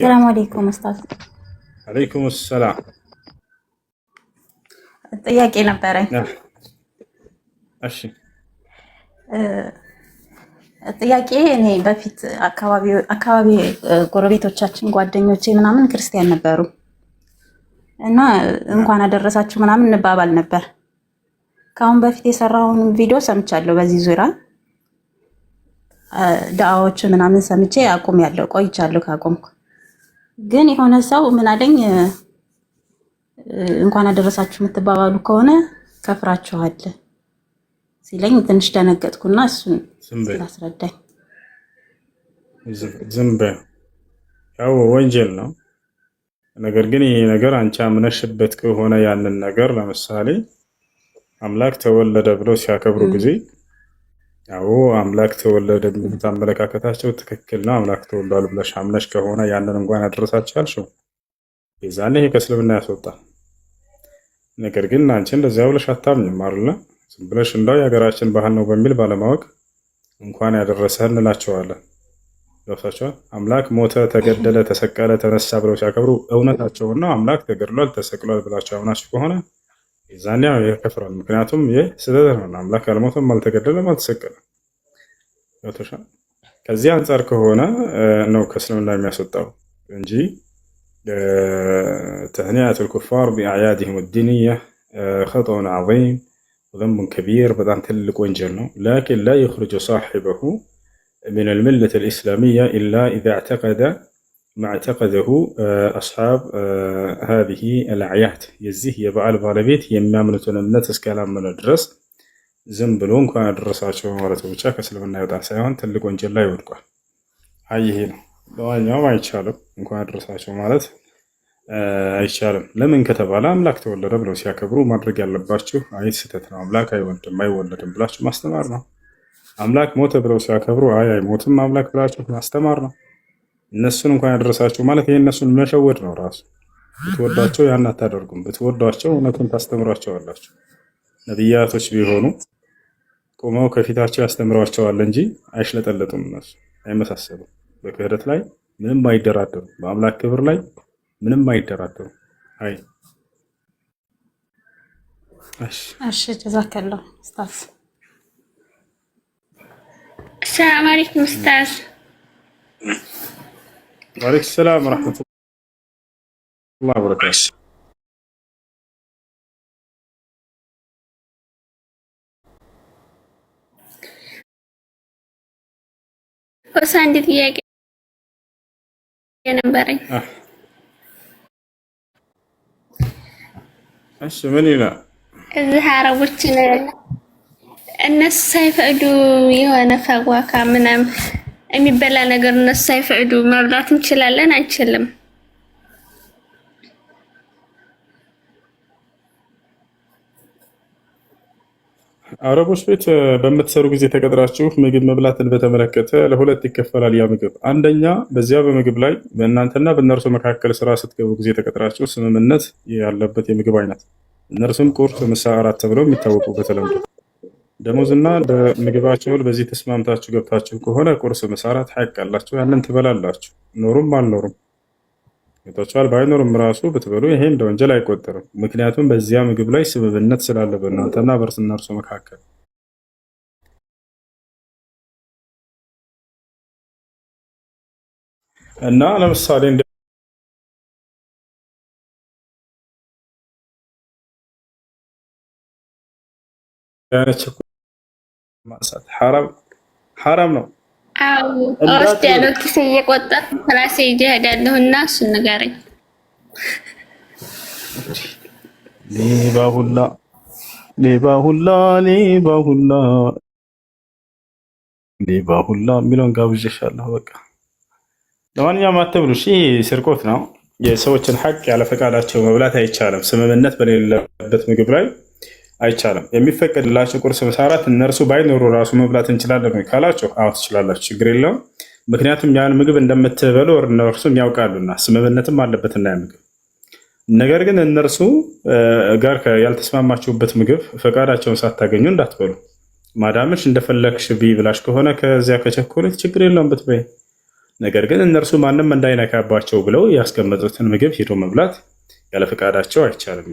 السلام عليكم أستاذ. عليكم السلام. ጥያቄ ነበረኝ። እሺ ጥያቄ እኔ በፊት አካባቢ ጎረቤቶቻችን ጓደኞቼ ምናምን ክርስቲያን ነበሩ እና እንኳን አደረሳችሁ ምናምን እንባባል ነበር። ከአሁን በፊት የሰራውን ቪዲዮ ሰምቻለሁ። በዚህ ዙሪያ ዳዋዎች ምናምን ሰምቼ አቁሜያለሁ፣ ቆይቻለሁ ካቆምኩ። ግን የሆነ ሰው ምን አለኝ፣ እንኳን አደረሳችሁ የምትባባሉ ከሆነ ከፍራችኋል ሲለኝ ትንሽ ደነገጥኩና እሱን አስረዳኝ። ዝም በይ፣ ያው ወንጀል ነው። ነገር ግን ይሄ ነገር አንቺ አምነሽበት ከሆነ ያንን ነገር ለምሳሌ አምላክ ተወለደ ብለው ሲያከብሩ ጊዜ ያው አምላክ ተወለደ የሚሉት አመለካከታቸው ትክክል ነው። አምላክ ተወልዷል ብለሽ አምነሽ ከሆነ ያንን እንኳን አደረሳችሁ አልሽው፣ የዛኔ ይሄ ከእስልምና ያስወጣል። ነገር ግን አንቺ እንደዚያ ብለሽ አታምኝም አይደለ? ዝም ብለሽ እንዳው የሀገራችን ባህል ነው በሚል ባለማወቅ እንኳን ያደረሰህ እንላቸዋለን። ገብታችኋል? አምላክ ሞተ፣ ተገደለ፣ ተሰቀለ፣ ተነሳ ብለው ሲያከብሩ እውነታቸውን ነው። አምላክ ተገድሏል፣ ተሰቅሏል ብላችሁ አምናችሁ ከሆነ የዛኔ ያከፍራል። ምክንያቱም ይህ ስህተት ነው። አምላክ አልሞተም፣ አልተገደለም፣ አልተሰቀለም። ገብታችኋል? ከዚህ አንጻር ከሆነ ነው ከእስልምና የሚያስወጣው እንጂ ተህኒያቱል ኩፋር ቢአዕያዲሂም ዲንያ ኸጠኡን ዐዚም ወዘንቡን ከቢር፣ በጣም ትልቅ ወንጀል ነው። ላኪን ላ ዩኽሪጁ ሳሒበሁ ሚነል ሚለቲል ኢስላሚያ ኢላ ኢዛ እዕተቀደ ማ እዕተቀደሁ አስሓብ ሃዚሂ አልአዕያድ፣ የዚህ የበዓል ባለቤት የሚያምኑትን እምነት እስካላመነ ድረስ ዝም ብሎ እንኳን አደረሳቸው ማለት ብቻ ከእስልምና ይወጣል ሳይሆን ትልቅ ወንጀል ላይ ይወድቋል። አይ ይሄ ነው። ለማንኛውም አይቻልም፣ እንኳን አደረሳቸው ማለት አይቻልም። ለምን ከተባለ አምላክ ተወለደ ብለው ሲያከብሩ ማድረግ ያለባችሁ አይ ስህተት ነው፣ አምላክ አይወልድም አይወለድም ብላችሁ ማስተማር ነው። አምላክ ሞተ ብለው ሲያከብሩ አይ አይሞትም አምላክ ብላችሁ ማስተማር ነው። እነሱን እንኳን ያደረሳችሁ ማለት ይሄ እነሱን መሸወድ ነው ራሱ። ብትወዷቸው ያን አታደርጉም፣ ብትወዷቸው እውነቱን ታስተምሯቸዋላችሁ። ነቢያቶች ቢሆኑ ቆመው ከፊታቸው ያስተምሯቸዋል እንጂ አይሽለጠለጡም። እነሱ አይመሳሰሉም። በክህደት ላይ ምንም አይደራደሩ፣ በአምላክ ክብር ላይ ምንም አይደራደሩ። አይ እሺ ጀዛከላህ ኡስታዝ። السلام عليكم أستاذ. وعليكم السلام ورحمة الله وبركاته. بس عندي ጥያቄ ነበረኝ። እሺ ምን ይላል? እዚህ አረቦችን እነሱ ሳይፈቅዱ የሆነ ፈዋካ ምናምን የሚበላ ነገር እነሱ ሳይፈቅዱ መብላት እንችላለን አንችልም? አረቦች ቤት በምትሰሩ ጊዜ ተቀጥራችሁ ምግብ መብላትን በተመለከተ ለሁለት ይከፈላል። ያ ምግብ አንደኛ፣ በዚያ በምግብ ላይ በእናንተና በእነርሱ መካከል ስራ ስትገቡ ጊዜ ተቀጥራችሁ ስምምነት ያለበት የምግብ አይነት፣ እነርሱም ቁርስ፣ ምሳ፣ እራት ተብለው የሚታወቁ በተለምዶ ደሞዝና ምግባቸውን በዚህ ተስማምታችሁ ገብታችሁ ከሆነ ቁርስ፣ ምሳ፣ እራት ሐቅ አላችሁ፣ ያንን ትበላላችሁ። ኖሩም አልኖሩም ገብታችኋል። ባይኖርም ራሱ ብትበሉ ይሄ እንደ ወንጀል አይቆጠርም። ምክንያቱም በዚያ ምግብ ላይ ስምምነት ስላለ በእናንተና በእርሱና እርሱ መካከል። እና ለምሳሌ እንደ ማንሳት ሐራም ነው። አው አውስጥ ያለው ኪስ እየቆጠር ራሴ እሄዳለሁና እሱን ንገረኝ። ሌባ ሁላ የሚለውን ጋብዤሻለሁ። በቃ ለማንኛውም አትብሉ እሺ። ስርቆት ነው። የሰዎችን ሐቅ ያለ ፈቃዳቸው መብላት አይቻልም። ስምምነት በሌለበት ምግብ ላይ አይቻልም። የሚፈቀድላቸው ቁርስ፣ ምሳ፣ እራት እነርሱ ባይኖሩ ራሱ መብላት እንችላለን ወይ ካላቸው አዎ ትችላላችሁ፣ ችግር የለውም። ምክንያቱም ያን ምግብ እንደምትበሉ እነርሱም ያውቃሉና ስምምነትም አለበትና ያ ምግብ። ነገር ግን እነርሱ ጋር ያልተስማማችሁበት ምግብ ፈቃዳቸውን ሳታገኙ እንዳትበሉ። ማዳምሽ እንደፈለግሽ ብይ ብላሽ ከሆነ ከዚያ ከቸኮሌት ችግር የለውም ብትበይ። ነገር ግን እነርሱ ማንም እንዳይነካባቸው ብለው ያስቀመጡትን ምግብ ሄዶ መብላት ያለ ፈቃዳቸው አይቻልም።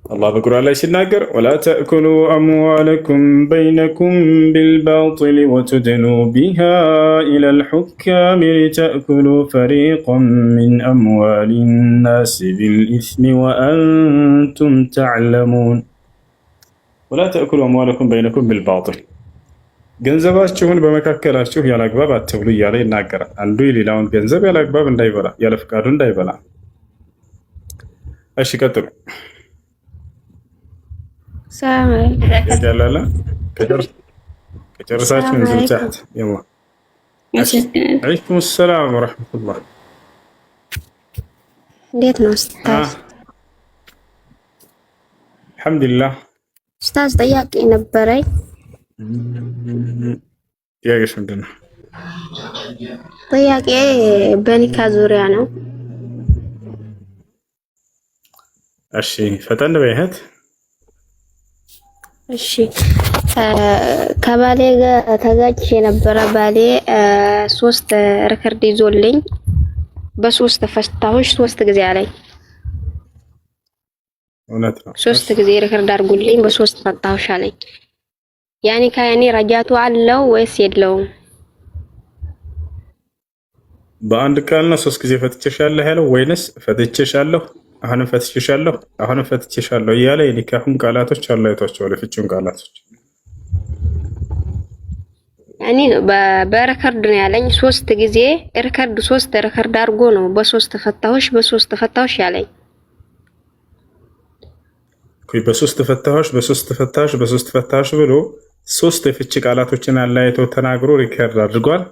አላህ በቁርአን ላይ ሲናገር ወላ ተእኩሉ አምዋለኩም በይነኩም ቢልባጢል ወቱድኑ ቢሃ ኢለል ሑካም ሊተእኩሉ ፈሪቀን ሚን አምዋሊ ናስ ቢልኢስሚ ወአንቱም ተዕለሙን። ወላ ተእኩሉ አምዋለኩም በይነኩም ቢልባጢል፣ ገንዘባችሁን በመካከላችሁ ያለአግባብ አትብሉ እያለ ይናገራል። አንዱ የሌላውን ገንዘብ ያለአግባብ እንዳይበላ፣ ያለ ፈቃዱ እንዳይበላ። እሺ ቀጥሉ። جلاله كجرساتكم نزل تحت يلا. عليكم السلام ورحمة الله. እንዴት ነው ኡስታዝ? الحمد لله ኡስታዝ ጥያቄ ነበረኝ። ጥያቄሽ ምንድን ነው? ጥያቄ በኒካ ዙሪያ ነው። እሺ ፈጠን በይ እህት። እሺ ከባሌ ጋር ተጋጭቼ የነበረ ባሌ 3 ሪከርድ ይዞልኝ በ3 ፈታሁሽ 3 ጊዜ አለኝ። እውነት ነው። 3 ጊዜ ሪከርድ አድርጉልኝ በ3 ፈታሁሽ አለኝ። ያኔ ካያኔ ረጃቱ አለው ወይስ የለውም? በአንድ ቃል ነው 3 ጊዜ ፈትቼሻለሁ ያለው ወይንስ ፈትቼሻለሁ አሁንም ፈትቼሻለሁ አሁንም ፈትቼሻለሁ እያለ የኒካሁን ቃላቶች አላይቷቸው ለፍቺውን ቃላቶች ያኔ በሪከርድ ነው ያለኝ። 3 ጊዜ ሪከርድ 3 ሪከርድ አድርጎ ነው በ3 ፈታሁሽ ያለኝ። በ3 ፈታሁሽ ብሎ 3 የፍቺ ቃላቶችን አላይቶ ተናግሮ ሪከርድ አድርጓል።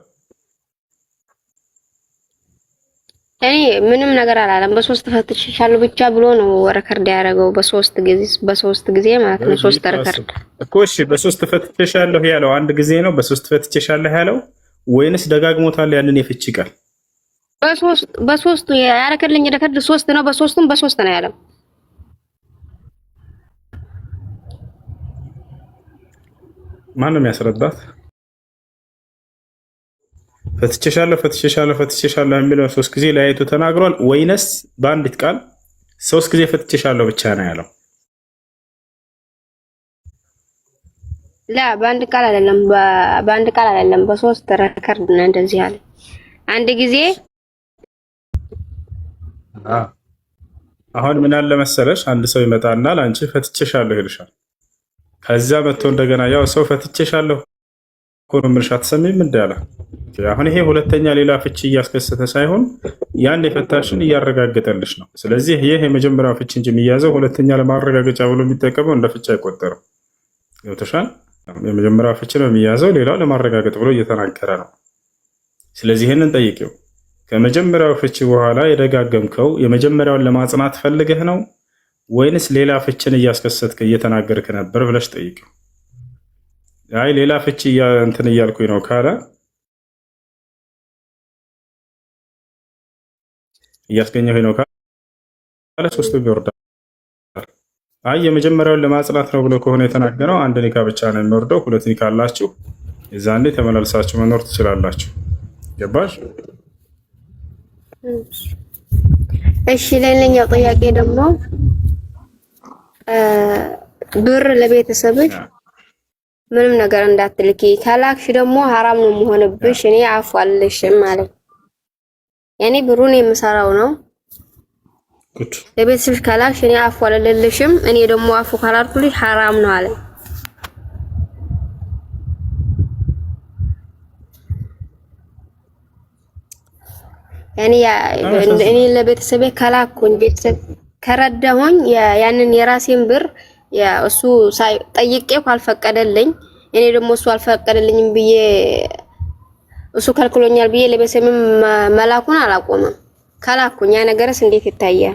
እኔ ምንም ነገር አላለም። በ3 ፈትቼሻለሁ ብቻ ብሎ ነው ሪከርድ ያደረገው። በ3 ጊዜ ማለት ነው 3 ሪከርድ እኮ። እሺ በ3 ፈትቼሻለሁ ያለው አንድ ጊዜ ነው በ3 ፈትቼሻለሁ ያለው ወይንስ ደጋግሞታል ያንን የፍቺ ቃል? በ3 ያረከልኝ ሪከርድ 3 ነው። በ3ቱም በ3 ነው ያለው። ማንም ያስረዳት። ፈትቼሻለሁ የሚለው 3 ጊዜ ለያይቶ ተናግሯል ወይንስ በአንዲት ቃል 3 ጊዜ ፈትቼሻለሁ ብቻ ነው ያለው? በአንድ ቃል አይደለም በ3 ሪከርድ ነው እንደዚህ ያለ። አንድ ጊዜ አሁን ምን አለ መሰለሽ፣ አንድ ሰው ይመጣና ላንቺ ፈትቼሻለሁ ይልሻል። ከዛ መጥቶ እንደገና ያው ሰው ፈትቼሻለሁ እኮ ነው የምልሽ አትሰሚም እንዳለ። አሁን ይሄ ሁለተኛ ሌላ ፍቺ እያስከሰተ ሳይሆን ያን የፈታሽን እያረጋገጠልሽ ነው። ስለዚህ ይሄ የመጀመሪያው ፍቺ እንጂ የሚያዘው ሁለተኛ ለማረጋገጫ ብሎ የሚጠቀመው እንደ ፍቺ አይቆጠርም። ይወተሻል። የመጀመሪያው ፍቺ ነው የሚያዘው፣ ሌላው ለማረጋገጥ ብሎ እየተናገረ ነው። ስለዚህ ይሄንን ጠይቂው። ከመጀመሪያው ፍቺ በኋላ የደጋገምከው የመጀመሪያውን ለማጽናት ፈልገህ ነው ወይንስ ሌላ ፍቺን እያስከሰትክ እየተናገርክ ነበር ብለሽ ጠይቂው። አይ ሌላ ፍቺ እንትን እያልኩኝ ነው ካለ እያስገኘሁኝ ነው ካለ 3 ይወርዳል። አይ የመጀመሪያውን ለማጽናት ነው ብሎ ከሆነ የተናገረው አንድ ኒካ ብቻ ነው የሚወርደው። 2 ኒካ አላችሁ፣ የዛኔ ተመላልሳችሁ መኖር ትችላላችሁ። ገባሽ? እሺ ሌላኛው ጥያቄ ደግሞ ብር ለቤተሰብሽ ምንም ነገር እንዳትልኪ ካላክሽ ደግሞ ሐራም ነው የሚሆንብሽ፣ እኔ አፉ አልልሽም ማለት ያኔ ብሩን የምሰራው ነው። ለቤተሰብሽ ካላክሽ እኔ አፉ አልልልሽም፣ እኔ ደግሞ አፉ ካላልኩልሽ ሐራም ነው አለ። ያኔ እኔ ለቤተሰቤ ካላኩኝ ቤተሰብ ከረዳሁኝ ያንን የራሴን ብር እሱ ጠይቄው ካልፈቀደልኝ እኔ ደግሞ እሱ አልፈቀደልኝም ብዬ እሱ ከልክሎኛል ብዬ ለቤተሰብም መላኩን አላቆምም። ካላኩኝ ያ ነገርስ እንዴት ይታያል?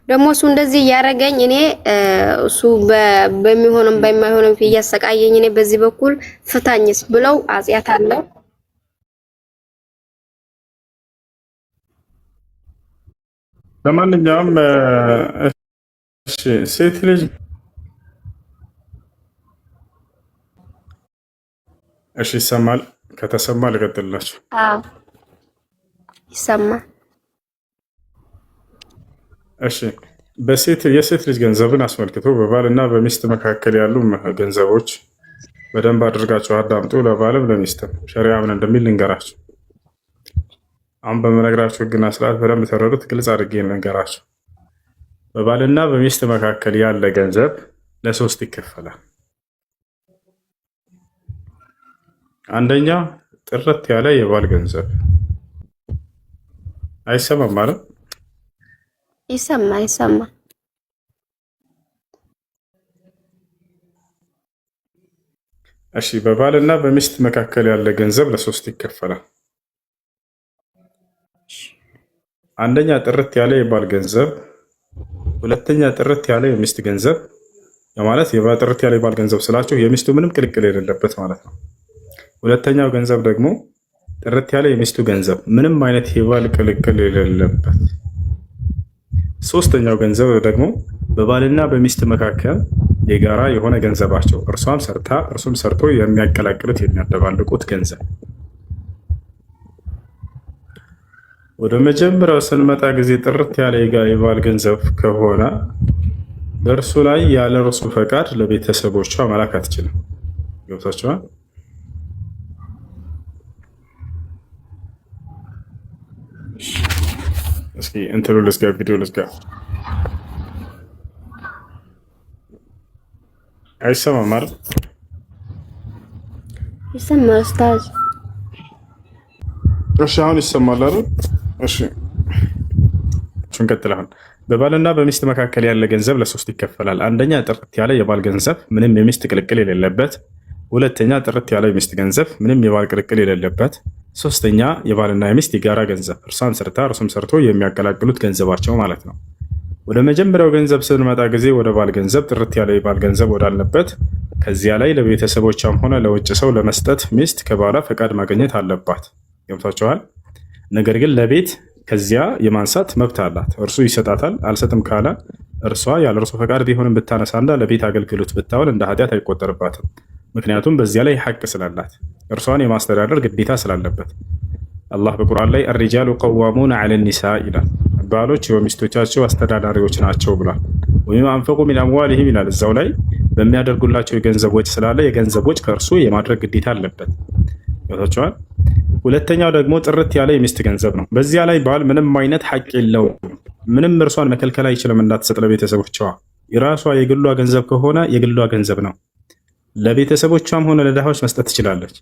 ደግሞ እሱ እንደዚህ እያደረገኝ እኔ እሱ በሚሆንም በማይሆንም እያሰቃየኝ እኔ በዚህ በኩል ፍታኝስ ብለው አጽያት አለው። ለማንኛውም እሺ ሴት ልጅ እሺ ይሰማል? ከተሰማ ልቀጥልላችሁ። አዎ ይሰማል። እሺ የሴት ልጅ ገንዘብን አስመልክቶ በባልና በሚስት መካከል ያሉ ገንዘቦች በደንብ አድርጋችሁ አዳምጡ። ለባልም ለሚስትም ሸሪዓ ምን እንደሚል ልንገራችሁ። አሁን በምነግራችሁ ሕግና ስርዓት በደንብ ተረዱት። ግልጽ አድርጌ ልንገራችሁ። በባልና በሚስት መካከል ያለ ገንዘብ ለሶስት ይከፈላል። አንደኛ ጥርት ያለ የባል ገንዘብ። አይሰማም ማለት ይሰማ። እሺ በባልና በሚስት መካከል ያለ ገንዘብ ለሶስት ይከፈላል። አንደኛ ጥርት ያለ የባል ገንዘብ፣ ሁለተኛ ጥርት ያለ የሚስት ገንዘብ። ማለት ጥርት ያለ የባል ገንዘብ ስላችሁ የሚስቱ ምንም ቅልቅል የሌለበት ማለት ነው። ሁለተኛው ገንዘብ ደግሞ ጥርት ያለ የሚስቱ ገንዘብ ምንም አይነት የባል ቅልቅል የሌለበት። ሶስተኛው ገንዘብ ደግሞ በባልና በሚስት መካከል የጋራ የሆነ ገንዘባቸው እርሷም ሰርታ እርሱም ሰርቶ የሚያቀላቅሉት የሚያደባልቁት ገንዘብ። ወደ መጀመሪያው ስንመጣ ጊዜ ጥርት ያለ የባል ገንዘብ ከሆነ በእርሱ ላይ ያለ እርሱ ፈቃድ ለቤተሰቦቿ መላክ አትችልም። ገብታችኋል? እስኪ እንትኑ ልዝጋ፣ ቪዲዮ ልዝጋ። አይሰማም አይደል? ይሰማል ኡስታዝ። እሺ አሁን ይሰማል አይደል? እሺ እንቀጥላለን። በባልና በሚስት መካከል ያለ ገንዘብ ለሶስት ይከፈላል። አንደኛ ጥርት ያለ የባል ገንዘብ ምንም የሚስት ቅልቅል የሌለበት፣ ሁለተኛ ጥርት ያለ የሚስት ገንዘብ ምንም የባል ቅልቅል የሌለበት፣ ሶስተኛ የባልና የሚስት የጋራ ገንዘብ እርሷም ሰርታ እርሱም ሰርቶ የሚያቀላቅሉት ገንዘባቸው ማለት ነው። ወደ መጀመሪያው ገንዘብ ስንመጣ ጊዜ ወደ ባል ገንዘብ ጥርት ያለ የባል ገንዘብ ወዳለበት ከዚያ ላይ ለቤተሰቦቿም ሆነ ለውጭ ሰው ለመስጠት ሚስት ከባሏ ፈቃድ ማግኘት አለባት። ገብቷቸዋል? ነገር ግን ለቤት ከዚያ የማንሳት መብት አላት። እርሱ ይሰጣታል። አልሰጥም ካለ እርሷ ያለ እርሱ ፈቃድ ቢሆንም ብታነሳና ለቤት አገልግሎት ብታውል እንደ ኃጢአት አይቆጠርባትም። ምክንያቱም በዚያ ላይ ሐቅ ስላላት እርሷን የማስተዳደር ግዴታ ስላለበት። አላህ በቁርአን ላይ አርጃሉ ቀዋሙና ዐለ ኒሳ ይላል። ባሎች የሚስቶቻቸው አስተዳዳሪዎች ናቸው ብሏል። ወይም አንፈቁ ሚን አምዋሊሂም ይላል። እዛው ላይ በሚያደርጉላቸው የገንዘብ ወጪ ስላለ የገንዘብ ወጪ ከእርሱ የማድረግ ግዴታ አለበት። ገብታችኋል? ሁለተኛው ደግሞ ጥርት ያለ የሚስት ገንዘብ ነው። በዚያ ላይ ባል ምንም አይነት ሐቅ የለውም። ምንም እርሷን መከልከል አይችልም እንዳትሰጥ ለቤተሰቦቿ። የራሷ የግሏ ገንዘብ ከሆነ የግሏ ገንዘብ ነው። ለቤተሰቦቿም ሆነ ለድሃዎች መስጠት ትችላለች።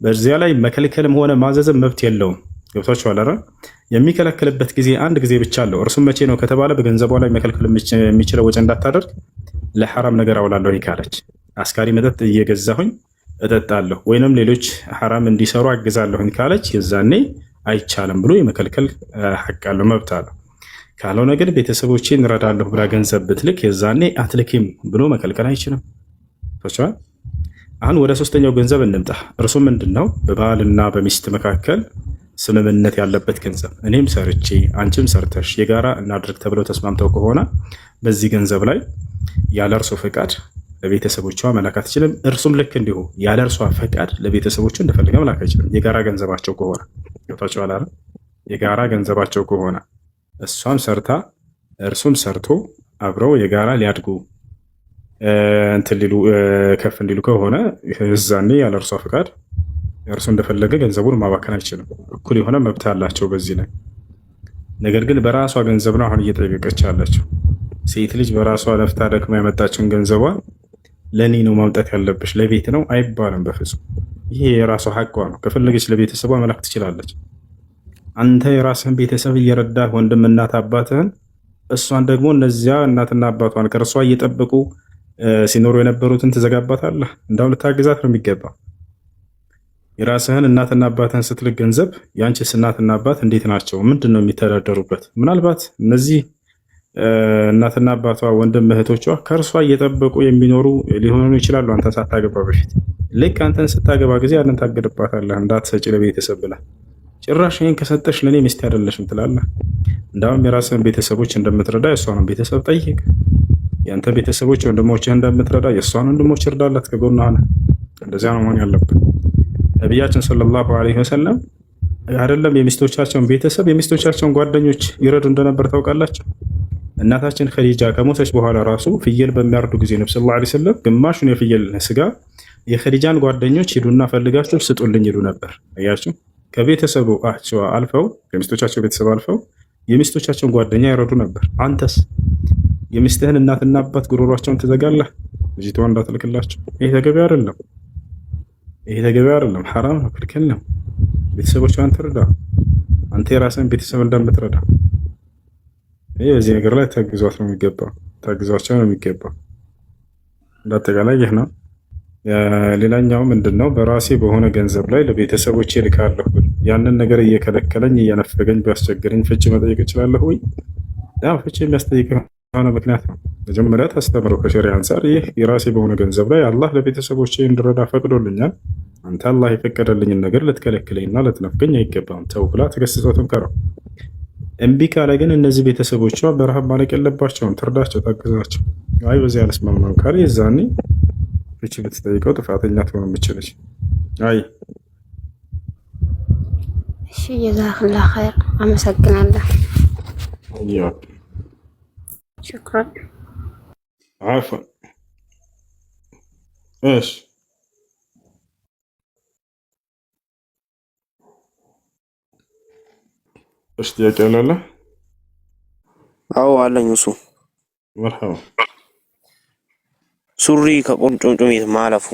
በዚያ ላይ መከልከልም ሆነ ማዘዝም መብት የለውም። ገብቷችኋል አይደል? የሚከለክልበት ጊዜ አንድ ጊዜ ብቻ አለው። እርሱም መቼ ነው ከተባለ በገንዘቧ ላይ መከልከል የሚችለው ወጪ እንዳታደርግ ለሐራም ነገር አውላለሁ ካለች፣ አስካሪ መጠጥ እየገዛሁኝ እጠጣለሁ ወይንም ሌሎች ሐራም እንዲሰሩ አግዛለሁኝ ካለች የዛኔ አይቻልም ብሎ የመከልከል ሐቅ አለው፣ መብት አለው። ካልሆነ ግን ቤተሰቦቼን እንረዳለሁ ብላ ገንዘብ ብትልክ የዛኔ አትልኪም ብሎ መከልከል አይችልም። አሁን ወደ ሶስተኛው ገንዘብ እንምጣ። እርሱ ምንድን ነው? በባልና በሚስት መካከል ስምምነት ያለበት ገንዘብ እኔም ሰርቼ አንቺም ሰርተሽ የጋራ እናድርግ ተብለው ተስማምተው ከሆነ በዚህ ገንዘብ ላይ ያለ እርሱ ፈቃድ ለቤተሰቦቿ መላክ አትችልም። እርሱም ልክ እንዲሁ ያለ እርሷ ፈቃድ ለቤተሰቦቹ እንደፈለገ መላክ አይችልም። የጋራ ገንዘባቸው ከሆነ ገብቷቸዋል አይደል? የጋራ ገንዘባቸው ከሆነ እሷም ሰርታ እርሱም ሰርቶ አብረው የጋራ ሊያድጉ እንትን ሊሉ ከፍ እንዲሉ ከሆነ እዛኔ ያለ እርሷ ፈቃድ እርሱ እንደፈለገ ገንዘቡን ማባከን አይችልም። እኩል የሆነ መብት አላቸው በዚህ ላይ። ነገር ግን በራሷ ገንዘብ ነው አሁን እየጠየቀች ያለችው። ሴት ልጅ በራሷ ለፍታ ደክማ ያመጣችውን ገንዘቧ ለእኔ ነው ማምጣት ያለብሽ ለቤት ነው አይባልም በፍጹም። ይሄ የራሷ ሐቋ ነው። ከፈለገች ለቤተሰቧ መላክ ትችላለች። አንተ የራስህን ቤተሰብ እየረዳህ ወንድም፣ እናት አባትህን፣ እሷን ደግሞ እነዚያ እናትና አባቷን ከእርሷ እየጠበቁ ሲኖሩ የነበሩትን ትዘጋባታለህ። እንዳውም ልታግዛት ነው የሚገባ። የራስህን እናትና አባትህን ስትልክ ገንዘብ የአንቺስ እናትና አባት እንዴት ናቸው? ምንድን ነው የሚተዳደሩበት? ምናልባት እነዚህ እናትና አባቷ ወንድም እህቶቿ ከእርሷ እየጠበቁ የሚኖሩ ሊሆኑ ይችላሉ፣ አንተን ሳታገባ በፊት። ልክ አንተን ስታገባ ጊዜ ያንን ታገድባታለህ፣ እንዳትሰጪ ለቤተሰብ ብላ። ጭራሽ ይህን ከሰጠሽ ለእኔ ሚስት አይደለሽም ትላለህ። እንዳውም የራስህን ቤተሰቦች እንደምትረዳ የእሷንም ቤተሰብ ጠይቅ። ያንተ ቤተሰቦች ወንድሞችህ እንደምትረዳ የእሷን ወንድሞች እርዳላት ከጎንህ ሆነ። እንደዚያ ነው መሆን ያለብን። ነቢያችን ሰለላሁ ዐለይሂ ወሰለም አይደለም የሚስቶቻቸውን ቤተሰብ የሚስቶቻቸውን ጓደኞች ይረዱ እንደነበር ታውቃላችሁ። እናታችን ኸዲጃ ከሞተች በኋላ ራሱ ፍየል በሚያርዱ ጊዜ ነብዩ ሰለላሁ ዐለይሂ ወሰለም ግማሹን የፍየል ስጋ የኸዲጃን ጓደኞች ሂዱና ፈልጋችሁ ስጡልኝ ይሉ ነበር። አያችሁ፣ ከቤተሰባቸው አልፈው ከሚስቶቻቸው ቤተሰብ አልፈው የሚስቶቻቸውን ጓደኛ ይረዱ ነበር። አንተስ የሚስትህን እናትና አባት ጉሮሯቸውን ትዘጋለህ ልጅቷ እንዳትልክላቸው? ይሄ ተገቢ አይደለም። ይሄ ተገቢ አይደለም፣ ሐራም ነው፣ ክልክል ነው። ቤተሰቦቿን ትርዳ፣ አንተ የራስህን ቤተሰብ እንደምትረዳ። ይሄ በዚህ ነገር ላይ ታግዟት ነው የሚገባው፣ ታግዟቸው ነው የሚገባው። እንዳጠቃላይ ይህ ነው። ሌላኛው ምንድነው? በራሴ በሆነ ገንዘብ ላይ ለቤተሰቦቼ ልካለሁ ብል ያንን ነገር እየከለከለኝ እየነፈገኝ ቢያስቸግረኝ ፍቺ መጠየቅ እችላለሁ ወይ? ያው ፍቺ የሚያስጠይቅ የሆነ ምክንያት ነው። መጀመሪያ ታስተምረው ከሸሪዓ አንጻር ይህ የራሴ በሆነ ገንዘብ ላይ አላህ ለቤተሰቦቼ እንድረዳ ፈቅዶልኛል። አንተ አላህ የፈቀደልኝን ነገር ልትከለክለኝና ልትነፍገኝ አይገባም፣ ተው ብላ ተገስጸው ትምከረው። እምቢ ካለ ግን እነዚህ ቤተሰቦቿ በረሃብ ማለቅ የለባቸውም፣ ትርዳቸው፣ ታግዛቸው። አይ በዚህ አልስማማም ካለ የዛኔ ፍቺ ብትጠይቀው ጥፋተኛ ትሆን የምችለች። አይ እሺ፣ ጀዛከላህ ኸይር፣ አመሰግናለሁ። ሽክራን አፈን። እሺ ጥያቄ አለ? አዎ አለኝ። እሱ መርሐባ። ሱሪ ከቁርጭምጭሚት ማለፉ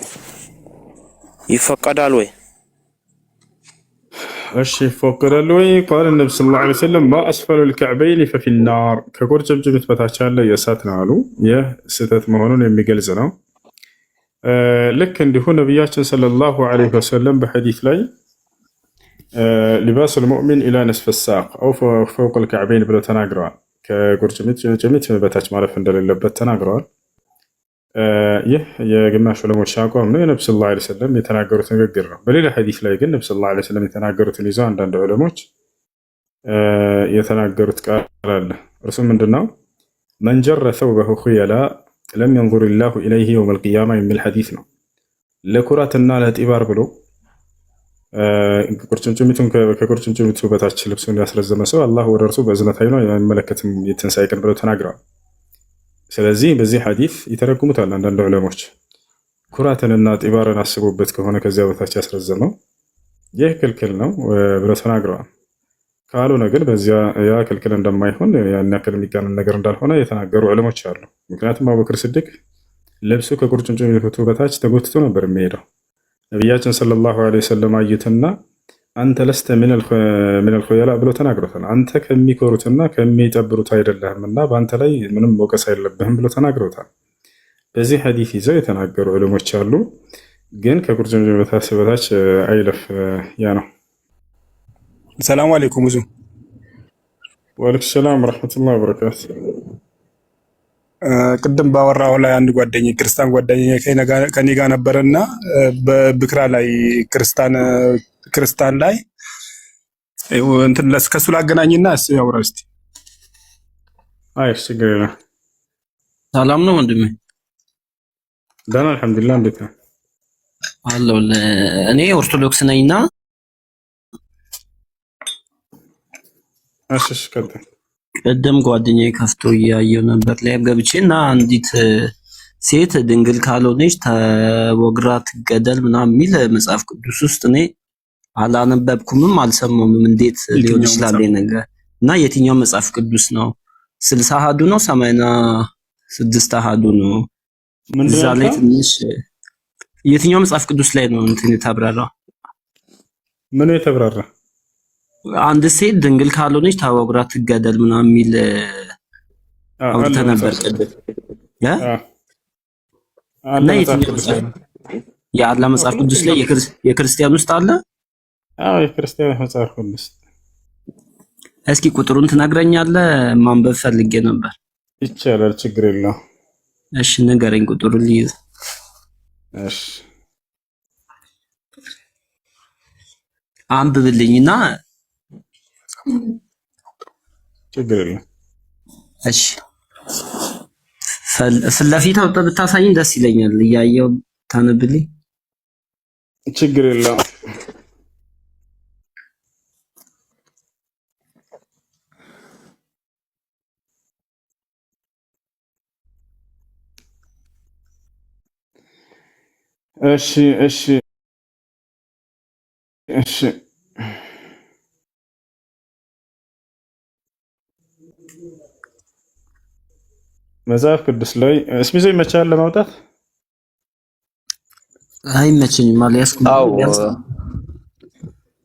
ይፈቀዳል ወይ? እሺ ይፈቀዳል ወይ? ቃል ነብዩ ሰለላሁ ዐለይሂ ወሰለም ማ አስፈሉ ልከዕበይን ፈፊ ናር፣ ከቁርጭምጭሚት በታች ያለ የእሳት ነው አሉ። ይህ ስህተት መሆኑን የሚገልጽ ነው። ልክ እንዲሁ ነቢያችን ሰለላሁ ዐለይሂ ወሰለም በሐዲስ ላይ ሊባስ ልሙእሚን ኢላ ነስፈ ሳቅ አው ፈውቅ ልከዕበይን ብለው ተናግረዋል። ከቁርጭምጭሚት በታች ማለፍ እንደሌለበት ተናግረዋል። ይህ የግማሽ ዑለሞች አቋም ነው። የነብዩ ሰለላሁ ዐለይሂ ወሰለም የተናገሩት ንግግር ነው። በሌላ ሐዲስ ላይ ግን ነብዩ ሰለላሁ ዐለይሂ ወሰለም የተናገሩትን ይዘው አንዳንድ ዑለሞች የተናገሩት ቃል አለ። እርሱም ምንድነው? መን ጀረ ተውበሁ ኹየላ ለም የንዙር ላሁ ኢለይሂ የውም አልቂያማ የሚል ሐዲስ ነው። ለኩራትና ለጢባር ብሎ ከቁርጭምጭሚቱ በታች ልብሱን ያስረዘመ ሰው አላህ ወደ እርሱ በእዝነት አይኑ አይመለከትም የትንሣኤ ቀን ብለው ተናግረዋል። ስለዚህ በዚህ ሐዲስ ይተረጉሙታል አንዳንድ ዑለሞች ኩራትንና ጢባርን አስቦበት ከሆነ ከዚያ በታች ያስረዘመው ይህ ክልክል ነው ብለው ተናግረዋል። ካልሆነ ግን በዚያ ያ ክልክል እንደማይሆን ያን ያክል የሚጋነን ነገር እንዳልሆነ የተናገሩ ዑለሞች አሉ። ምክንያቱም አቡበክር ስዲቅ ልብሱ ከቁርጭምጭሚቱ በታች ተጎትቶ ነበር የሚሄደው። ነቢያችን ሰለላሁ ዐለይሂ ወሰለም አዩትና አንተ ለስተ ሚነል ኹየላ ብሎ ተናግሮታል። አንተ ከሚኮሩትና ከሚጠብሩት አይደለህምና በአንተ ላይ ምንም ወቀሳ የለብህም ብሎ ተናግሮታል። በዚህ ሐዲስ ይዘው የተናገሩ ዑለሞች አሉ። ግን ከቁርጭምጭሚቱ በታች አይለፍ። ያ ነው። ሰላም አለይኩም። ብዙ ወአለይኩም ሰላም ወራህመቱላሂ ወበረካቱ። ቅድም ባወራው ላይ አንድ ጓደኛ ክርስቲያን ጓደኛ ከኔ ጋር ነበረና በብክራ ላይ ክርስቲያን ላይ እንትን ከሱ ላገናኝና እሱ ያውራ እስቲ። አይ ችግር የለም። ሰላም ነው ወንድሜ? ደህና አልሐምዱሊላህ። እንዴት ነው? አለው። እኔ ኦርቶዶክስ ነኝና እሺ ቀጥል። ቅድም ጓደኛዬ ከፍቶ እያየሁ ነበር ላይ ገብቼ እና አንዲት ሴት ድንግል ካልሆነች ተወግራ ትገደል ምናምን የሚል መጽሐፍ ቅዱስ ውስጥ እኔ አላነበብኩምም አልሰማሁም። እንዴት ሊሆን ይችላል ነገር? እና የትኛው መጽሐፍ ቅዱስ ነው? 60 አሃዱ ነው 86 አሃዱ ነው? እዛ ላይ ትንሽ የትኛው መጽሐፍ ቅዱስ ላይ ነው እንትን የተብራራው? ምን የተብራራ? አንድ ሴት ድንግል ካልሆነች ተወግራ ትገደል ምናምን የሚል አውርተ ነበር ቅድም እና የትኛው መጽሐፍ? የአላህ መጽሐፍ ቅዱስ ላይ የክርስቲያን ውስጥ አለ? አዎ የክርስቲያን መጽሐፍ ቅዱስ። እስኪ ቁጥሩን ትነግረኛለህ? ማንበብ ፈልጌ ነበር። ይቻላል፣ ችግር የለውም። እሺ ንገረኝ ቁጥሩን ልይዝ። እሺ አንብብልኝና ችግር የለም። እሺ ፍለፊት አውጥተህ ብታሳይኝ ደስ ይለኛል። እያየው ታነብልኝ። ችግር የለም። እሺ እሺ እሺ መጽሐፍ ቅዱስ ላይ እስሚዞ ይመቻል ለማውጣት? አይመቸኝም አልያዝኩም።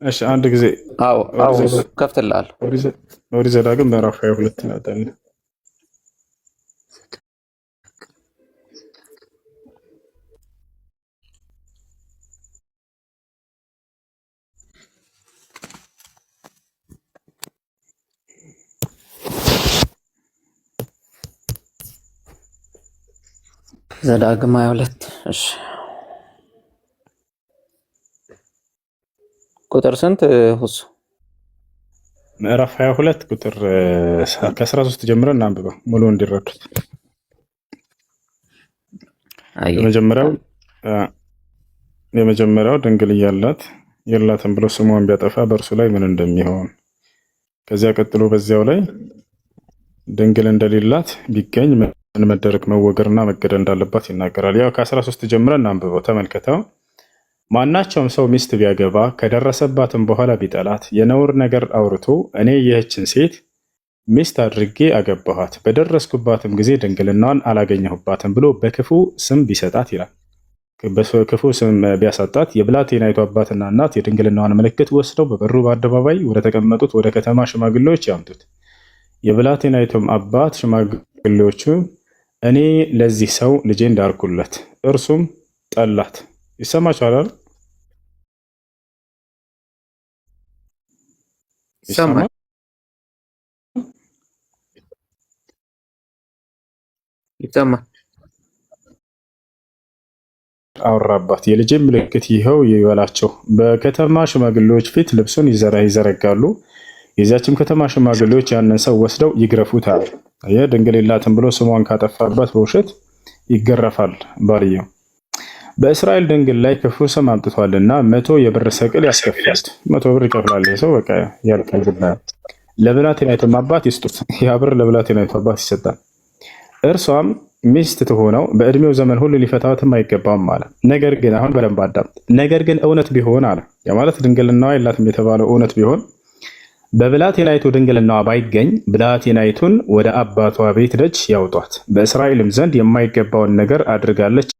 እሺ አንድ ጊዜ ከፍትልሃለሁ። ኦሪት ዘዳግም ምዕራፍ 22 እናወጣለን። ዘዳግም 22 እሺ ቁጥር ስንት ሁሱ? ምዕራፍ 22 ቁጥር ከ13 ጀምረን እናንብበው ሙሉ እንዲረዱት። የመጀመሪያው ድንግል እያላት የላትም ብሎ ስሟን ቢያጠፋ በእርሱ ላይ ምን እንደሚሆን፣ ከዚያ ቀጥሎ በዚያው ላይ ድንግል እንደሌላት ቢገኝ ምን መደረግ መወገርና መገደል እንዳለባት ይናገራል። ያው ከ13 ጀምረን እናንብበው። ተመልከተው። ማናቸውም ሰው ሚስት ቢያገባ ከደረሰባትም በኋላ ቢጠላት የነውር ነገር አውርቶ እኔ ይህችን ሴት ሚስት አድርጌ አገባኋት፣ በደረስኩባትም ጊዜ ድንግልናዋን አላገኘሁባትም ብሎ በክፉ ስም ቢሰጣት ይላል። በክፉ ስም ቢያሳጣት የብላቴናይቱ አባትና እናት የድንግልናዋን ምልክት ወስደው በበሩ በአደባባይ ወደ ተቀመጡት ወደ ከተማ ሽማግሌዎች ያምጡት። የብላቴናይቱም አባት ሽማግሌዎቹ እኔ ለዚህ ሰው ልጄን ዳርኩለት፣ እርሱም ጠላት። ይሰማችኋል? ይሰማል? አወራባት። የልጄ ምልክት ይኸው ይበላቸው። በከተማ ሽማግሌዎች ፊት ልብሱን ይዘረጋሉ። የዚያችም ከተማ ሽማግሌዎች ያንን ሰው ወስደው ይግረፉታል። ድንግል የላትም ብሎ ስሟን ካጠፋበት በውሸት ይገረፋል ባልየው። በእስራኤል ድንግል ላይ ክፉ ስም አምጥቷልና 100 የብር ሰቅል ያስከፍላል። 100 ብር ይከፍላል። ሰው በቃ ያልቃል። ለብላቴናይቱም አባት ይስጡት። ያ ብር ለብላቴናይቱ አባት ይሰጣል። እርሷም ሚስት ትሆነው በእድሜው ዘመን ሁሉ ሊፈታትም አይገባም አለ። ነገር ግን አሁን በደንብ አዳምጥ። ነገር ግን እውነት ቢሆን አለ። ያ ማለት ድንግልናዋ የላትም የተባለው እውነት ቢሆን በብላቴናይቱ ድንግልናዋ ባይገኝ ብላቴናይቱን ወደ አባቷ ቤት ደጅ ያውጧት፣ በእስራኤልም ዘንድ የማይገባውን ነገር አድርጋለችና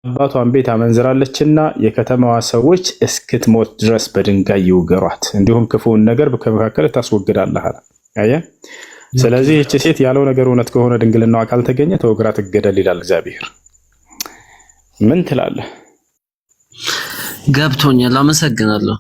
በአባቷን ቤት አመንዝራለችና የከተማዋ ሰዎች እስክትሞት ድረስ በድንጋይ ይውገሯት፣ እንዲሁም ክፉውን ነገር ከመካከል ታስወግዳለህ አለ። አየህ። ስለዚህ ይህች ሴት ያለው ነገር እውነት ከሆነ ድንግልናዋ ካልተገኘ ተወግራ ትገደል ይላል እግዚአብሔር። ምን ትላለህ? ገብቶኛል። አመሰግናለሁ።